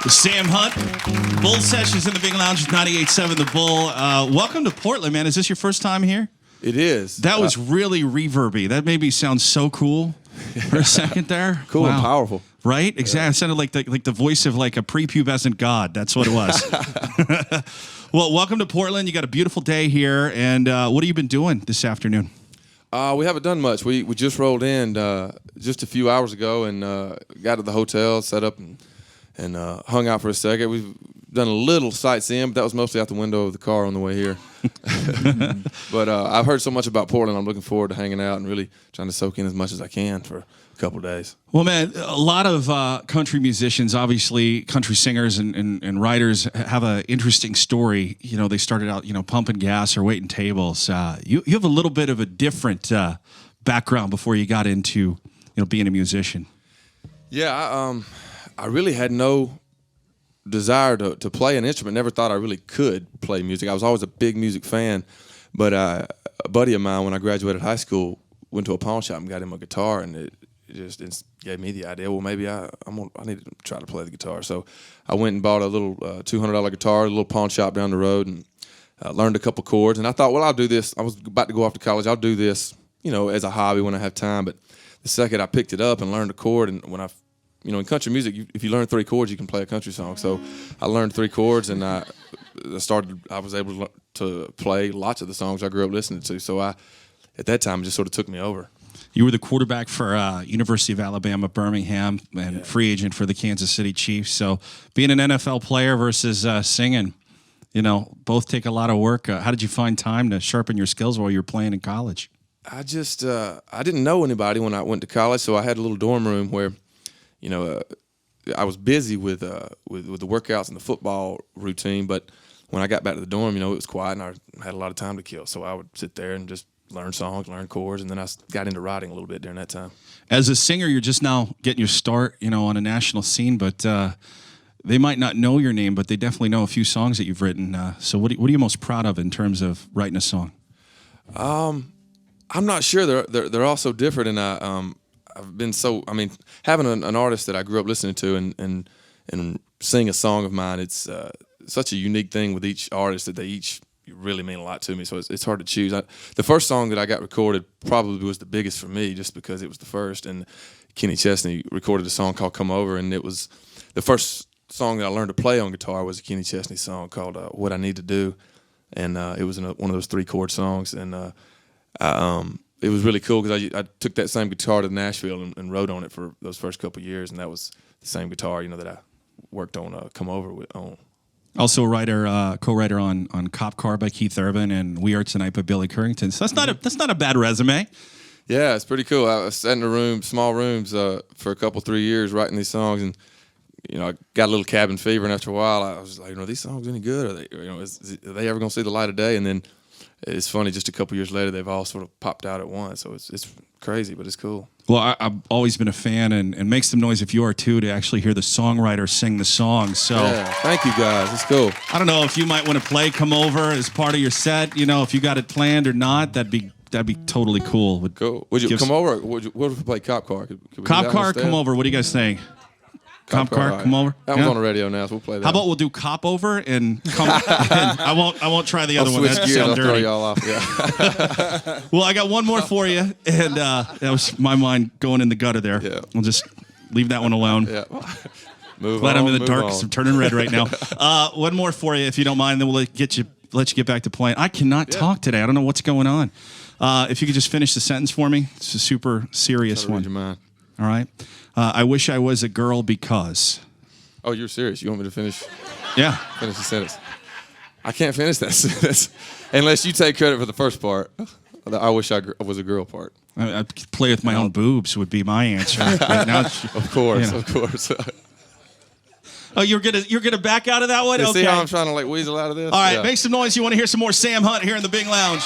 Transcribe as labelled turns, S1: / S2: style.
S1: Sam Hunt, Bull Sessions in the Big Lounge with 98.7 The Bull. Welcome to Portland, man. Is this your first time here?
S2: It is.
S1: That was really reverby. That made me sound so cool for a second there.
S2: Cool and powerful.
S1: Right? Exactly. It sounded like the voice of like a prepubescent god. That's what it was. Well, welcome to Portland. You got a beautiful day here. And what have you been doing this afternoon?
S2: We haven't done much. We just rolled in just a few hours ago and got to the hotel, set up and hung out for a second. We've done a little sightseeing, but that was mostly out the window of the car on the way here. But I've heard so much about Portland. I'm looking forward to hanging out and really trying to soak in as much as I can for a couple of days.
S1: Well, man, a lot of country musicians, obviously country singers and writers have an interesting story. You know, they started out, pumping gas or waiting tables. You have a little bit of a different background before you got into, being a musician.
S2: Yeah, I really had no desire to play an instrument. Never thought I really could play music. I was always a big music fan, but a buddy of mine, when I graduated high school, went to a pawn shop and got him a guitar, and it just gave me the idea. Well, maybe I need to try to play the guitar. So I went and bought a little $200 guitar, a little pawn shop down the road, and learned a couple chords. And I thought, well, I'll do this. I was about to go off to college. I'll do this, as a hobby when I have time. But the second I picked it up and learned a chord, and when in country music, if you learn 3 chords, you can play a country song. So I learned 3 chords, and I was able to play lots of the songs I grew up listening to. So at that time, it just sort of took me over.
S1: You were the quarterback for University of Alabama, Birmingham, and free agent for the Kansas City Chiefs. So being an NFL player versus singing, both take a lot of work. How did you find time to sharpen your skills while you were playing in college?
S2: I just I didn't know anybody when I went to college, so I had a little dorm room where I was busy with the workouts and the football routine, but when I got back to the dorm, it was quiet and I had a lot of time to kill. So I would sit there and just learn songs, learn chords, and then I got into writing a little bit during that time. As
S1: a singer, you're just now getting your start, on a national scene, but they might not know your name, but they definitely know a few songs that you've written. So what are you most proud of in terms of writing a song?
S2: I'm not sure. They're all so different, and I've been having an artist that I grew up listening to and sing a song of mine, it's such a unique thing with each artist that they each really mean a lot to me, so it's hard to choose. The first song that I got recorded probably was the biggest for me just because it was the first, and Kenny Chesney recorded a song called Come Over, and it was the first song that I learned to play on guitar was a Kenny Chesney song called What I Need to Do, and it was one of those 3-chord songs, and it was really cool because I took that same guitar to Nashville and wrote on it for those first couple of years, and that was the same guitar, that I worked on Come Over on.
S1: Also a writer, co-writer on Cop Car by Keith Urban and We Are Tonight by Billy Currington. So that's not a bad resume.
S2: Yeah, it's pretty cool. I sat in a room, small rooms, for a couple 3 years writing these songs, and I got a little cabin fever. And after a while, I was like, are these songs any good? Are they ever going to see the light of day? And then it's funny, just a couple years later, they've all sort of popped out at once. So it's crazy, but it's cool.
S1: Well, I've always been a fan, and make some noise if you are too, to actually hear the songwriter sing the song. So
S2: yeah, thank you guys. It's cool.
S1: I don't know if you might want to play Come Over as part of your set. If you got it planned or not, that'd be totally cool.
S2: Cool. Would you come over? What if we play Cop Car? Could we
S1: Cop Car, Come Over. What do you guys think? Cop Car,
S2: right.
S1: Come Over.
S2: That one's on the radio now, so we'll play that.
S1: How about we'll do Cop Over and come? And I won't try the other one.
S2: Switch
S1: That
S2: gears. I'll
S1: dirty.
S2: throw y'all off. Yeah.
S1: Well, I got one more for you, and that was my mind going in the gutter there.
S2: Yeah.
S1: We'll just leave that one alone.
S2: Yeah.
S1: Glad I'm in the dark because I'm turning red right now. One more for you, if you don't mind, then we'll let you get back to playing. I cannot talk today. I don't know what's going on. If you could just finish the sentence for me. It's a super serious one.
S2: Read your mind.
S1: All right. I wish I was a girl because.
S2: Oh, you're serious? You want me to finish?
S1: Yeah.
S2: Finish the sentence. I can't finish that sentence unless you take credit for the first part. I wish I was a girl part.
S1: I play with my own boobs would be my answer. Right now,
S2: of course.
S1: Oh, you're gonna back out of that one?
S2: You
S1: okay.
S2: See how I'm trying to weasel out of this?
S1: All right, make some noise. You want to hear some more Sam Hunt here in the Big Lounge.